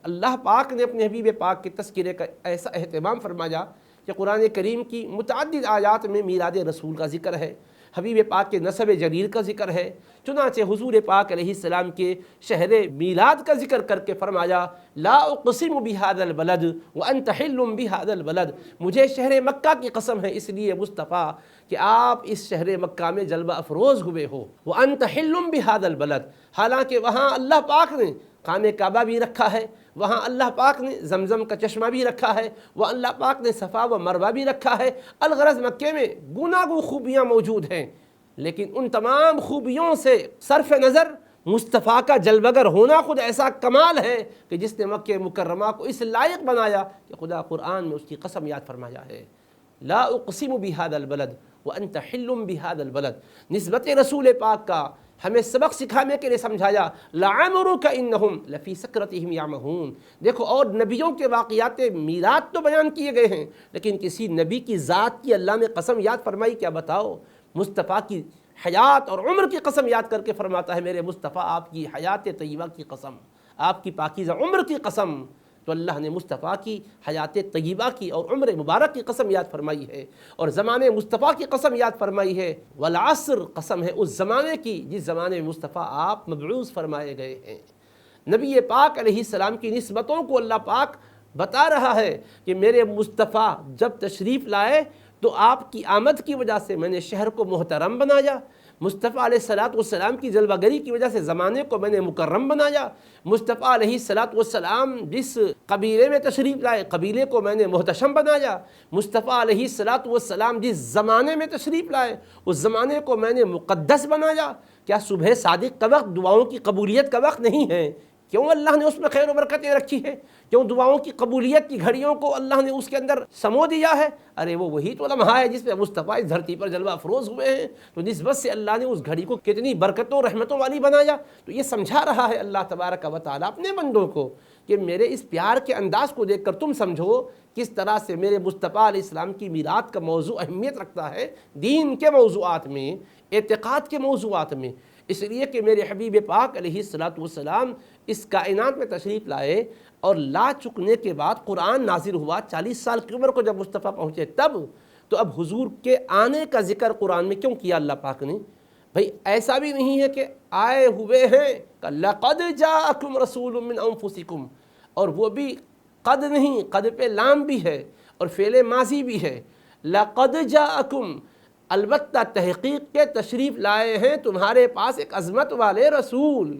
اللہ پاک نے اپنے حبیب پاک کے تذکرے کا ایسا اہتمام فرمایا کہ قرآن کریم کی متعدد آیات میں میلاد رسول کا ذکر ہے، حبیب پاک کے نسب جلیل کا ذکر ہے۔ چنانچہ حضور پاک علیہ السلام کے شہر میلاد کا ذکر کر کے فرمایا لا اقسم بہذا البلد وانت حل بہذا البلد، مجھے شہر مکہ کی قسم ہے اس لیے مصطفیٰ کہ آپ اس شہر مکہ میں جلوہ افروز ہوئے ہو، وانت حل بہذا البلد، حالانکہ وہاں اللہ پاک نے خانہ کعبہ بھی رکھا ہے، وہاں اللہ پاک نے زمزم کا چشمہ بھی رکھا ہے، وہ اللہ پاک نے صفا و مروہ بھی رکھا ہے۔ الغرض مکے میں گناگو خوبیاں موجود ہیں، لیکن ان تمام خوبیوں سے صرف نظر مصطفیٰ کا جلوگر ہونا خود ایسا کمال ہے کہ جس نے مکہ مکرمہ کو اس لائق بنایا کہ خدا قرآن میں اس کی قسم یاد فرمایا ہے، لا اقسم بہذا البلد وانت حل بہذا البلد۔ نسبت رسول پاک کا ہمیں سبق سکھانے کے لیے سمجھایا لعمرک انہم لفی سکرتہم یعمہون۔ دیکھو، اور نبیوں کے واقعات میلاد تو بیان کیے گئے ہیں، لیکن کسی نبی کی ذات کی اللہ نے قسم یاد فرمائی، کیا بتاؤ؟ مصطفیٰ کی حیات اور عمر کی قسم یاد کر کے فرماتا ہے میرے مصطفیٰ آپ کی حیات طیبہ کی قسم، آپ کی پاکیزہ عمر کی قسم۔ تو اللہ نے مصطفیٰ کی حیات طیبہ کی اور عمر مبارک کی قسم یاد فرمائی ہے، اور زمانے مصطفیٰ کی قسم یاد فرمائی ہے۔ والعصر، قسم ہے اس زمانے کی جس زمانے میں مصطفیٰ آپ مبعوث فرمائے گئے ہیں۔ نبی پاک علیہ السلام کی نسبتوں کو اللہ پاک بتا رہا ہے کہ میرے مصطفیٰ جب تشریف لائے تو آپ کی آمد کی وجہ سے میں نے شہر کو محترم بنایا، مصطفیٰ علیہ السلام کی جلوہ گری کی وجہ سے زمانے کو میں نے مکرم بنایا، مصطفیٰ علیہ السلام جس قبیلے میں تشریف لائے قبیلے کو میں نے محتشم بنایا، مصطفیٰ علیہ السلام جس زمانے میں تشریف لائے اس زمانے کو میں نے مقدس بنایا۔ کیا صبح صادق کا وقت دعاؤں کی قبولیت کا وقت نہیں ہے؟ کیوں اللہ نے اس میں خیر و برکتیں رکھی ہے؟ کیوں دعاؤں کی قبولیت کی گھڑیوں کو اللہ نے اس کے اندر سمو دیا ہے؟ ارے وہ وہی تو لمحہ ہے جس میں مصطفیٰ اس دھرتی پر جلوہ افروز ہوئے ہیں، تو نسبت سے اللہ نے اس گھڑی کو کتنی برکتوں رحمتوں والی بنایا۔ تو یہ سمجھا رہا ہے اللہ تبارک و تعالیٰ اپنے بندوں کو کہ میرے اس پیار کے انداز کو دیکھ کر تم سمجھو کس طرح سے میرے مصطفیٰ علیہ السلام کی میلاد کا موضوع اہمیت رکھتا ہے دین کے موضوعات میں، اعتقاد کے موضوعات میں۔ اس لیے کہ میرے حبیب پاک علیہ السلام اس کائنات میں تشریف لائے اور لا چکنے کے بعد قرآن نازل ہوا 40 سال کی عمر کو جب مصطفیٰ پہنچے تب، تو اب حضور کے آنے کا ذکر قرآن میں کیوں کیا اللہ پاک نے؟ بھئی ایسا بھی نہیں ہے کہ آئے ہوئے ہیں کہ لَقَدْ جَاءَكُمْ رَسُولٌ مِّنْ أَنفُسِكُمْ، اور وہ بھی قد نہیں، قد پہ لام بھی ہے اور فعل ماضی بھی ہے۔ لَقَدْ جَاءَكُمْ، البتہ تحقیق کے تشریف لائے ہیں تمہارے پاس ایک عظمت والے رسول،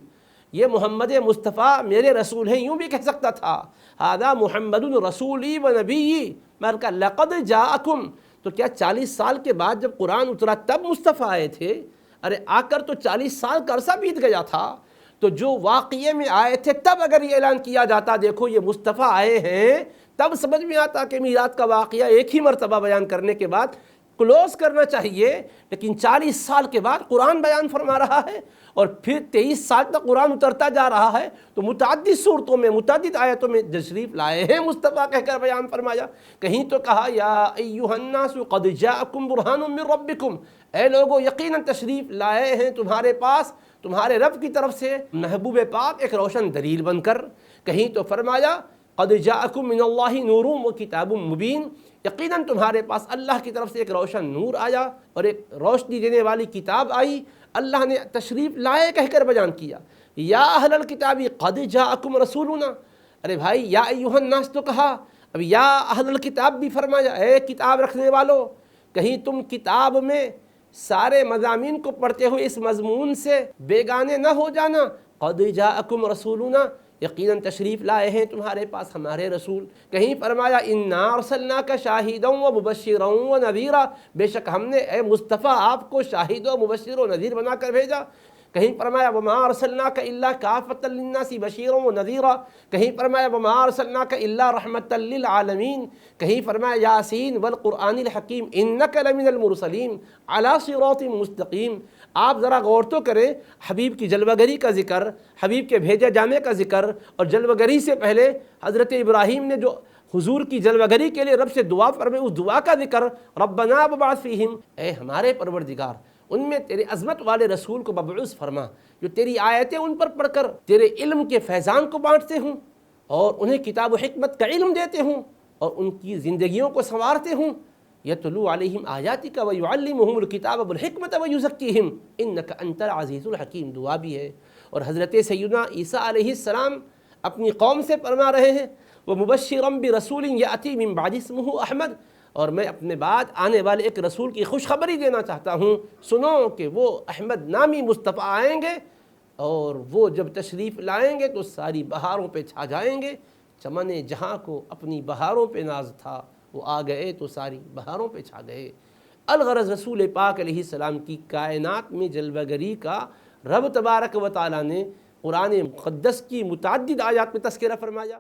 یہ محمد مصطفیٰ میرے رسول ہیں، یوں بھی کہہ سکتا تھا ھذا محمد رسولی و نبی، مگر کہا لقد جاءکم، تو کیا 40 سال کے بعد جب قرآن اترا تب مصطفیٰ آئے تھے؟ ارے آ کر تو 40 سال کا عرصہ بیت گیا تھا، تو جو واقعے میں آئے تھے تب اگر یہ اعلان کیا جاتا دیکھو یہ مصطفیٰ آئے ہیں، تب سمجھ میں آتا کہ میلاد کا واقعہ ایک ہی مرتبہ بیان کرنے کے بعد کلوز کرنا چاہیے، لیکن 40 سال کے بعد قرآن بیان فرما رہا ہے اور پھر 23 سال تک قرآن اترتا جا رہا ہے، تو متعدد صورتوں میں متعدد آیتوں میں تشریف لائے ہیں مصطفیٰ کہہ کر بیان فرمایا۔ کہیں تو کہا یا ایھا الناس قد جاءکم برہان من ربکم، اے لوگو یقیناً تشریف لائے ہیں تمہارے پاس تمہارے رب کی طرف سے محبوب پاک ایک روشن دلیل بن کر۔ کہیں تو فرمایا قد جاءکم من اللہ نور و کتاب مبین، یقیناً تمہارے پاس اللہ کی طرف سے ایک روشن نور آیا اور ایک روشنی دینے والی کتاب آئی۔ اللہ نے تشریف لائے کہہ کر بیان کیا یا اہل الکتاب قد جاءکم رسولنا، ارے بھائی یا ایھا الناس تو کہا، اب یا اہل الکتاب بھی فرمایا اے کتاب رکھنے والو، کہیں تم کتاب میں سارے مضامین کو پڑھتے ہوئے اس مضمون سے بیگانے نہ ہو جانا۔ قد جاءکم رسولنا، یقیناً تشریف لائے ہیں تمہارے پاس ہمارے رسول۔ کہیں فرمایا انا ارسلناک شاہدا و مبشرا و نذیرا، بے شک ہم نے اے مصطفیٰ آپ کو شاہد و مبشر و نذیر بنا کر بھیجا۔ کہیں فرمایا وما ارسلناک الا کافۃ للناس بشیرا و نذیرا، کہیں فرمایا وما ارسلناک الا رحمۃ للعالمین، کہیں فرمایا یاسین والقرآن الحکیم انک لمن المرسلین علی صراط مستقیم۔ آپ ذرا غور تو کریں، حبیب کی جلوہ گری کا ذکر، حبیب کے بھیجے جانے کا ذکر، اور جلوہ گری سے پہلے حضرت ابراہیم نے جو حضور کی جلوہ گری کے لیے رب سے دعا فرمائی اس دعا کا ذکر، ربنا وابعث فیہم، اے ہمارے پروردگار ان میں تیرے عظمت والے رسول کو مبعوث فرما جو تیری آیتیں ان پر پڑھ کر تیرے علم کے فیضان کو بانٹتے ہوں۔ اور انہیں کتاب و حکمت کا علم دیتے ہوں اور ان کی زندگیوں کو سنوارتے ہوں. یتلو علیہم آیاتک ویعلمہم الکتاب والحکمت ویزکیہم انک انت العزیز الحکیم دعا بھی ہے. اور حضرت سیدنا عیسیٰ علیہ السلام اپنی قوم سے فرما رہے ہیں ومبشرا برسول یأتی من بعد اسمہ احمد، اور میں اپنے بعد آنے والے ایک رسول کی خوشخبری دینا چاہتا ہوں، سنو کہ وہ احمد نامی مصطفیٰ آئیں گے اور وہ جب تشریف لائیں گے تو ساری بہاروں پہ چھا جائیں گے. چمن جہاں کو اپنی بہاروں پہ ناز تھا، وہ آ گئے تو ساری بہاروں پہ چھا گئے. الغرض رسول پاک علیہ السلام کی کائنات میں جلوہ گری کا رب تبارک و تعالیٰ نے قرآن مقدس کی متعدد آیات میں تذکرہ فرمایا.